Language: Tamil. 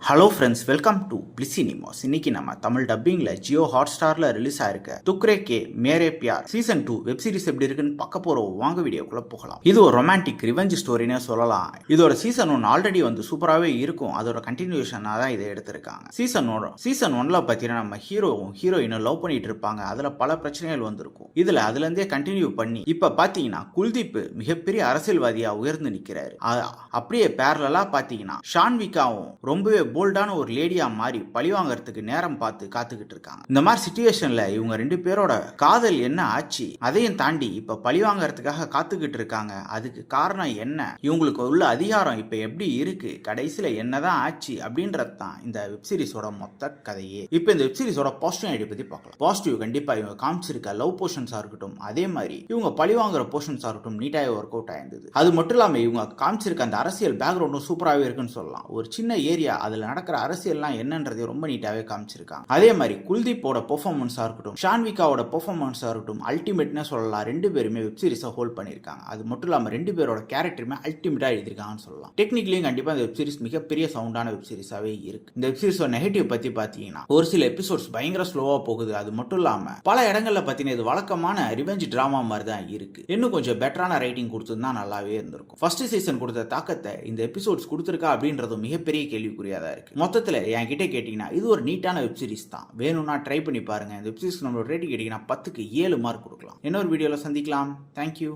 ஹலோ ஃப்ரெண்ட்ஸ், வெல்கம் டு பிளிசினிமாஸ். இன்னைக்கு நம்ம தமிழ் டப்பிங்ல ஜியோ ஹாட் ஸ்டார்ல ரிலீஸ் ஆயிருக்க Tukde Ke Mere Pyaar season 2 web series எப்படி இருக்குன்னு பார்க்க போறோம். வாங்க வீடியோக்குள்ள போகலாம். இது ஒரு ரொமான்டிக் ரிவெஞ்ச் ஸ்டோரினே சொல்லலாம். இதோட சீசன் 1 ஆல்ரெடி சூப்பராகவே இருக்கும். அதோட கண்டினியூஷனா தான் இதை எடுத்திருக்காங்க. சீசன் 1ல பார்த்தீங்கன்னா நம்ம ஹீரோயினும் லவ் பண்ணிட்டு இருப்பாங்க. அதுல பல பிரச்சனைகள் வந்திருக்கும். அதுல இருந்தே கண்டினியூ பண்ணி இப்ப பாத்தீங்கன்னா குல்தீப் மிகப்பெரிய அரசியல்வாதியா உயர்ந்து நிக்கிறாரு. அப்படியே பேரலா பாத்தீங்கன்னா ஷான்விகாவும் ரொம்பவே போல்டான ஒரு லேடியா மாறி பழி வாங்கறதுக்கு நேரம் பார்த்து காத்துக்கிட்டு இருக்காங்க. இந்த மாதிரி சிச்சுவேஷன்ல இவங்க ரெண்டு பேரோட காதல் என்ன ஆச்சு, அதையும் தாண்டி இப்ப பழி வாங்கறதுக்காக காத்துக்கிட்டு இருக்காங்க. அதுக்கு காரணம் என்ன, இவங்களுக்கு உள்ள அதிகாரம் இப்ப எப்படி இருக்கு, கடைசியில என்னதான் ஆச்சு அப்படின்றது தான் இந்த வெப்சீரிஸோட மொத்த கதையே. இப்ப இந்த வெப்சீரிஸோட பாசிட்டிவ் ஐடியா பத்தி பார்க்கலாம். பாசிட்டிவ் கண்டிப்பா இவங்க காமிச்சிருக்க லவ் போர்ஷன்ஸா இருக்கட்டும், அதே மாதிரி இவங்க பழி வாங்குற போர்ஷன்ஸா இருக்கட்டும் நீட்டாக ஒர்க் அவுட் ஆயிருந்தது. அது மட்டும் இல்லாம இவங்க காமிச்சிருக்க அந்த அரசியல் பேக்ரவுண்டும் சூப்பராகவே இருக்குன்னு சொல்லலாம். ஒரு சின்ன ஏரியா அதுல நடக்கிற அரசியல்லாம் என்னன்றதை ரொம்ப நீட்டாவே காமிச்சிருக்காங்க. அதே மாதிரி குல்தீப்போட பெர்ஃபார்மன்ஸா இருக்கட்டும், ஷான்விகாவோட பெர்ஃபார்மன்ஸா இருக்கட்டும் அல்டிமேட்னு சொல்லலாம். ரெண்டு பேருமே வெப் சீரிஸை ஹோல்ட் பண்ணிருக்காங்க. அது மட்டும் இல்லாம ரெண்டு பேரோட கேரக்டருமே அல்டிமேட்டா எழுதிருக்காங்கன்னு சொல்லலாம். டெக்னிக்கலியும் கண்டிப்பா இந்த வெப் சீரிஸ் மிகப்பெரிய சவுண்டான வெப் சீரிஸாவே இருக்கு. இந்த வெப் சீரிஸோட நெகட்டிவ் பத்தி பாத்தீங்கன்னா ஒரு சில எபிசோட்ஸ் பயங்கர ஸ்லோவா போகுது. அது மட்டும் இல்லாம பல இடங்கள்ல பாத்தீங்கன்னா இது வழக்கமான ரிவெஞ்ச் டிராமா மாதிரி தான் இருக்கு. இன்னும் கொஞ்சம் பெட்டரான ரைட்டிங் கொடுத்திருந்தா நல்லாவே இருந்திருக்கும். ஃபர்ஸ்ட் சீசன் கொடுத்த தாக்கத்தை இந்த எபிசோட்ஸ் கொடுத்திருக்கா அப்படின்றது மிகப்பெரிய கேள்விக்குறியா தான் இருக்கு. மொத்தத்தில் என்கிட்ட கேட்டீங்கன்னா இது ஒரு நீட்டான வெப் சீரிஸ் தான். வேணும்னா ட்ரை பண்ணி பாருங்க. இந்த வெப் சீரிஸ் நம்மளோட ரேட்டிங் கேட்டீங்கன்னா 10க்கு 7 மார்க் கொடுக்கலாம். இன்னொரு வீடியோல சந்திக்கலாம். தேங்க்யூ.